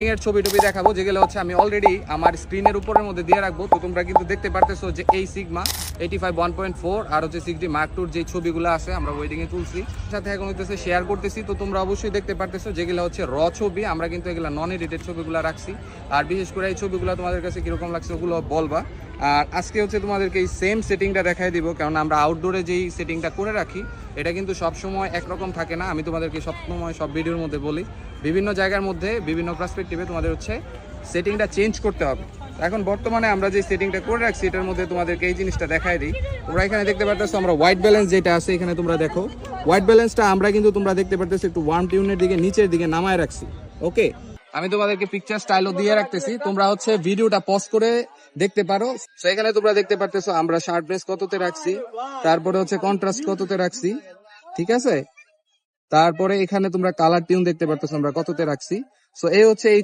এর ছবি টবি দেখাবো, যেগুলো হচ্ছে আমি অলরেডি আমার স্ক্রিনের উপরের মধ্যে দিয়ে রাখবো। তো তোমরা কিন্তু দেখতে পারতেছো যে এই সিগমা 85 1.4 আর হচ্ছে 6D Mark II যে ছবিগুলো আছে আমরা ওয়েডিং এ তুলছি, সাথে এখন হইতেছে শেয়ার করতেছি। তো তোমরা অবশ্যই দেখতে পারতেছো যেগুলো হচ্ছে র ছবি, আমরা কিন্তু এগুলো নন এডিটেড ছবিগুলো রাখছি। আর বিশেষ করে এই ছবিগুলো তোমাদের কাছে কিরকম লাগছে ওগুলো বলবা। আর আজকে হচ্ছে তোমাদেরকে এই সেম সেটিংটা দেখাই দিব, কারণ আমরা আউটডোরে যেই সেটিংটা করে রাখি এটা কিন্তু সবসময় একরকম থাকে না। আমি তোমাদেরকে সবসময় সব ভিডিওর মধ্যে বলি, বিভিন্ন জায়গার মধ্যে বিভিন্ন পার্সপেক্টিভে তোমাদের হচ্ছে সেটিংটা চেঞ্জ করতে হবে। এখন বর্তমানে আমরা যে সেটিংটা করে রাখছি এটার মধ্যে তোমাদেরকে এই জিনিসটা দেখাই দিই। তোমরা এখানে দেখতে পারতেছো আমরা হোয়াইট ব্যালেন্স যেটা আছে এখানে তোমরা দেখো, হোয়াইট ব্যালেন্সটা আমরা কিন্তু তোমরা দেখতে পারতেছো একটু ওয়ার্ম টিউনের দিকে নিচের দিকে নামায় রাখছি। ওকে, আমি তোমাদেরকে পিকচার স্টাইলও দিয়ে রাখতেছি, তোমরা হচ্ছে ভিডিওটা পজ করে দেখতে পারো। তো এখানে তোমরা দেখতে পারতেছো আমরা শার্পনেস কততে রাখছি, তারপরে হচ্ছে কন্ট্রাস্ট কততে রাখছি, ঠিক আছে। তারপরে এখানে তোমরা কালার টিউন দেখতে পারতেছো আমরা কততে রাখছি। সো এই হচ্ছে এই